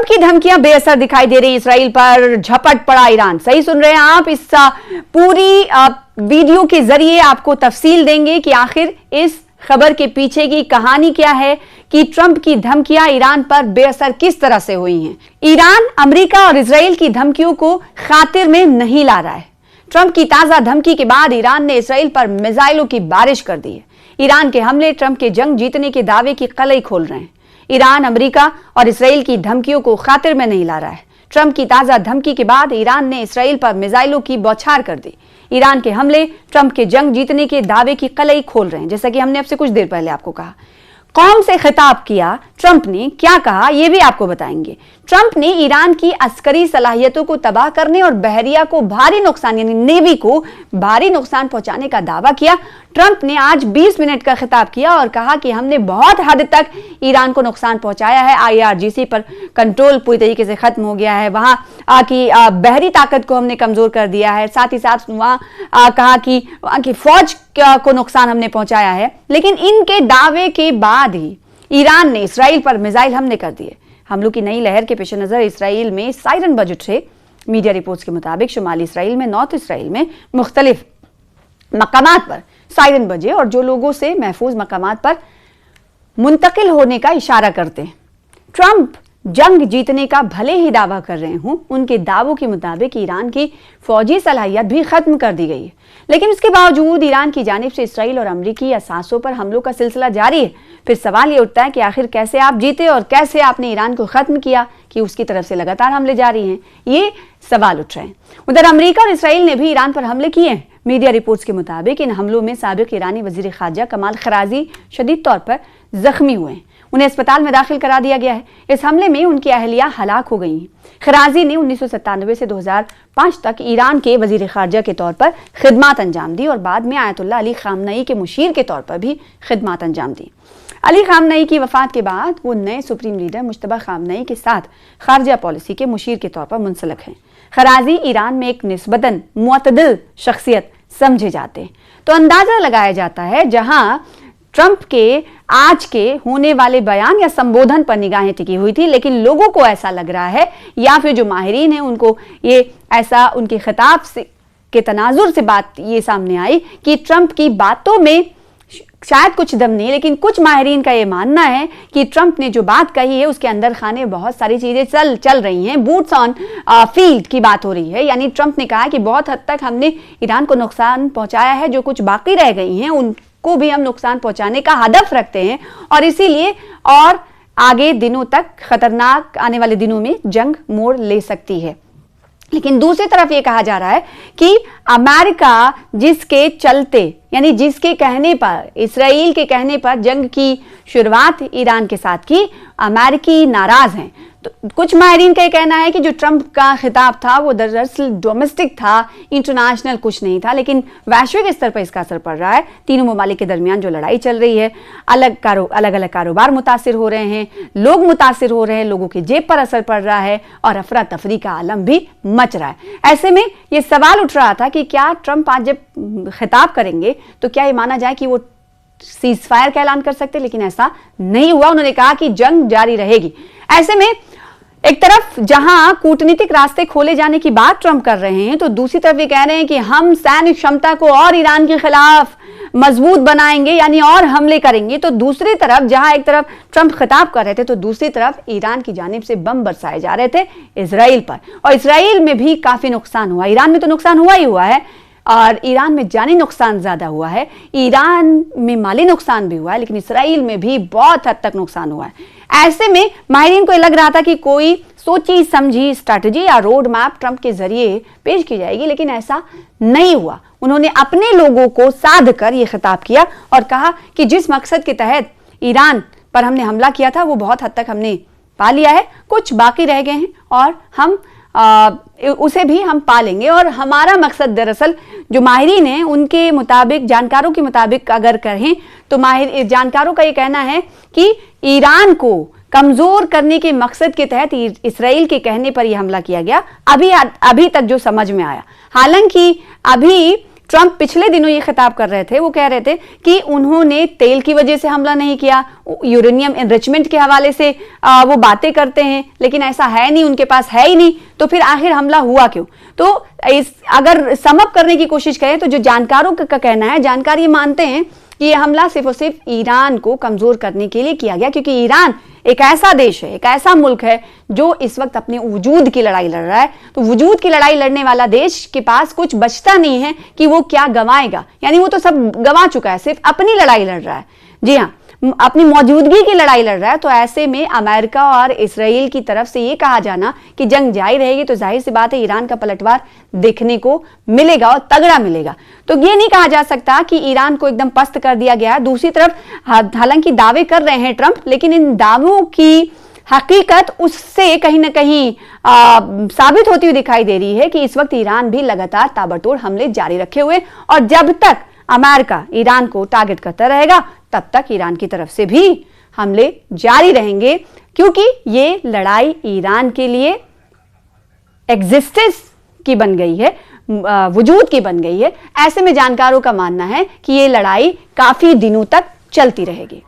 Trump की धमकियां बेअसर दिखाई दे रही, इसराइल पर झपट पड़ा ईरान। सही सुन रहे हैं आप, इस पूरी वीडियो के जरिए आपको तफसील देंगे कि आखिर इस खबर के पीछे की कहानी क्या है कि ट्रंप की धमकियां ईरान पर बेअसर किस तरह से हुई हैं। ईरान अमेरिका और इसराइल की धमकियों को खातिर में नहीं ला रहा है। ट्रंप की ताजा धमकी के बाद ईरान ने इसराइल पर मिसाइलों की बारिश कर दी है। ईरान के हमले ट्रंप के जंग जीतने के दावे की कलई खोल रहे हैं। ईरान अमेरिका और इसराइल की धमकियों को खातिर में नहीं ला रहा है। ट्रंप की ताजा धमकी के बाद ईरान ने इसराइल पर मिसाइलों की बौछार कर दी। ईरान के हमले ट्रंप के जंग जीतने के दावे की कलई खोल रहे हैं। जैसा कि हमने आपसे कुछ देर पहले आपको कहा, कौम से खिताब किया, ट्रंप ने क्या कहा यह भी आपको बताएंगे। ट्रंप ने ईरान की अस्करी सलाहियतों को तबाह करने और बहरिया को भारी नुकसान यानी नेवी को भारी नुकसान पहुंचाने का दावा किया। ट्रंप ने आज 20 मिनट का खिताब किया और कहा कि हमने बहुत हद तक ईरान को नुकसान पहुंचाया है। IRGC पर कंट्रोल पूरी तरीके से खत्म हो गया है। वहां की बहरी ताकत को हमने कमजोर कर दिया है। साथ ही साथ वहां कहा कि वहां की फौज को नुकसान हमने पहुंचाया है। लेकिन इनके दावे के बाद ही ईरान ने इसराइल पर मिसाइल हमले कर दिए। हमलों की नई लहर के पेश नजर इसराइल में सायरन बज उठे। मीडिया रिपोर्ट्स के मुताबिक शुमाली इसराइल में, नॉर्थ इसराइल में मुख्तलिफ मकामात पर सायरन बजे और जो लोगों से महफूज मकामात पर मुंतकिल होने का इशारा करते हैं। ट्रंप जंग जीतने का भले ही दावा कर रहे हों, उनके दावों के मुताबिक ईरान की फौजी सलाहियत भी खत्म कर दी गई है। लेकिन इसके बावजूद ईरान की जानिब से इसराइल और अमरीकी असासों पर हमलों का सिलसिला जारी है। फिर सवाल ये उठता है कि आखिर कैसे आप जीते और कैसे आपने ईरान को खत्म किया कि उसकी तरफ से लगातार हमले जारी हैं। ये सवाल उठ रहे हैं। उधर अमरीका और इसराइल ने भी ईरान पर हमले किए हैं। मीडिया रिपोर्ट्स के मुताबिक इन हमलों में साबिक ईरानी वजीर खारजा कमाल खराजी शदीद तौर पर जख्मी हुए हैं। उन्हें अस्पताल में दाखिल करा दिया गया है। इस हमले में उनकी अहलिया हलाक हो गई हैं। खराजी ने 1997 से 2005 तक ईरान के वजीर खारजा के तौर पर खिदमत अंजाम दी और बाद में आयतुल्लाह अली खामनई के मुशीर के तौर पर भी खिदमत अंजाम दी। अली खामनई की वफात के बाद वो नए सुप्रीम लीडर मुश्तबा खामनई के साथ खारजा पॉलिसी के मुशीर के तौर पर मुंसलिक हैं। खराजी ईरान में एक निस्बतन मुअतदिल शख्सियत समझे जाते हैं। तो अंदाजा लगाया जाता है जहां ट्रंप के आज के होने वाले बयान या संबोधन पर निगाहें टिकी हुई थी, लेकिन लोगों को ऐसा लग रहा है या फिर जो माहिरीन हैं उनको ये ऐसा उनके खिताब से के तनाजुर से बात ये सामने आई कि ट्रंप की बातों में शायद कुछ दम नहीं, लेकिन कुछ माहिरीन का ये मानना है कि ट्रंप ने जो बात कही है उसके अंदर खाने बहुत सारी चीजें चल रही हैं। बूट्स ऑन फील्ड की बात हो रही है। यानी ट्रंप ने कहा कि बहुत हद तक हमने ईरान को नुकसान पहुंचाया है, जो कुछ बाकी रह गई हैं उनको भी हम नुकसान पहुंचाने का हदफ रखते हैं और इसीलिए और आगे दिनों तक खतरनाक आने वाले दिनों में जंग मोड़ ले सकती है। लेकिन दूसरी तरफ ये कहा जा रहा है कि अमेरिका जिसके चलते यानी जिसके कहने पर, इसराइल के कहने पर जंग की शुरुआत ईरान के साथ की, अमेरिकी नाराज हैं। तो कुछ माहिरीन का ये कहना है कि जो ट्रंप का खिताब था वो दरअसल डोमेस्टिक था, इंटरनेशनल कुछ नहीं था, लेकिन वैश्विक स्तर पर इसका असर पड़ रहा है। तीनों ममालिक के दरमियान जो लड़ाई चल रही है, अलग अलग कारोबार मुतासिर हो रहे हैं, लोग मुतासिर हो रहे हैं, लोगों की जेब पर असर पड़ रहा है और अफरा तफरी का आलम भी मच रहा है। ऐसे में ये सवाल उठ रहा था कि क्या ट्रंप आज जब खिताब करेंगे तो क्या ये माना जाए कि वो सीज फायर का ऐलान कर सकते, लेकिन ऐसा नहीं हुआ। उन्होंने कहा कि जंग जारी रहेगी। ऐसे में एक तरफ जहां कूटनीतिक रास्ते खोले जाने की बात ट्रंप कर रहे हैं, तो दूसरी तरफ ये कह रहे हैं कि हम सैन्य क्षमता को और ईरान के खिलाफ मजबूत बनाएंगे, यानी और हमले करेंगे। तो दूसरी तरफ जहां एक तरफ ट्रंप खिताब कर रहे थे, तो दूसरी तरफ ईरान की जानिब से बम बरसाए जा रहे थे इसराइल पर, और इसराइल में भी काफी नुकसान हुआ। ईरान में तो नुकसान हुआ ही हुआ है और ईरान में जानी नुकसान ज्यादा हुआ है, ईरान में माली नुकसान भी हुआ है, लेकिन इसराइल में भी बहुत हद तक नुकसान हुआ है। ऐसे में माहिरीन को लग रहा था कि कोई सोची समझी स्ट्रैटेजी या रोड मैप ट्रंप के जरिए पेश की जाएगी, लेकिन ऐसा नहीं हुआ। उन्होंने अपने लोगों को साध कर यह खिताब किया और कहा कि जिस मकसद के तहत ईरान पर हमने हमला किया था वो बहुत हद तक हमने पा लिया है, कुछ बाकी रह गए हैं और हम उसे भी हम पालेंगे। और हमारा मकसद दरअसल जो माहिरीन हैं उनके मुताबिक, जानकारों के मुताबिक अगर कहें तो जानकारों का ये कहना है कि ईरान को कमजोर करने के मकसद के तहत इसराइल के कहने पर यह हमला किया गया, अभी तक जो समझ में आया। हालांकि अभी ट्रंप पिछले दिनों ये खिताब कर रहे थे, वो कह रहे थे कि उन्होंने तेल की वजह से हमला नहीं किया, यूरेनियम एनरिचमेंट के हवाले से वो बातें करते हैं, लेकिन ऐसा है नहीं, उनके पास है ही नहीं, तो फिर आखिर हमला हुआ क्यों? तो अगर समअप करने की कोशिश करें तो जो जानकारों का कहना है, जानकार ये मानते हैं कि यह हमला सिर्फ और सिर्फ ईरान को कमजोर करने के लिए किया गया, क्योंकि ईरान एक ऐसा देश है, एक ऐसा मुल्क है जो इस वक्त अपने वजूद की लड़ाई लड़ रहा है। तो वजूद की लड़ाई लड़ने वाला देश के पास कुछ बचता नहीं है कि वो क्या गंवाएगा, यानी वो तो सब गंवा चुका है, सिर्फ अपनी लड़ाई लड़ रहा है। जी हाँ, अपनी मौजूदगी की लड़ाई लड़ रहा है। तो ऐसे में अमेरिका और इसराइल की तरफ से ये कहा जाना कि जंग जारी रहेगी, तो जाहिर सी बात है ईरान का पलटवार देखने को मिलेगा और तगड़ा मिलेगा। तो ये नहीं कहा जा सकता कि ईरान को एकदम पस्त कर दिया गया है। दूसरी तरफ हालांकि दावे कर रहे हैं ट्रंप, लेकिन इन दावों की हकीकत उससे कहीं ना कहीं साबित होती हुई दिखाई दे रही है कि इस वक्त ईरान भी लगातार ताबड़तोड़ हमले जारी रखे हुए, और जब तक अमेरिका ईरान को टारगेट करता रहेगा तब तक ईरान की तरफ से भी हमले जारी रहेंगे, क्योंकि ये लड़ाई ईरान के लिए एग्जिस्टेंस की बन गई है, वजूद की बन गई है। ऐसे में जानकारों का मानना है कि ये लड़ाई काफी दिनों तक चलती रहेगी।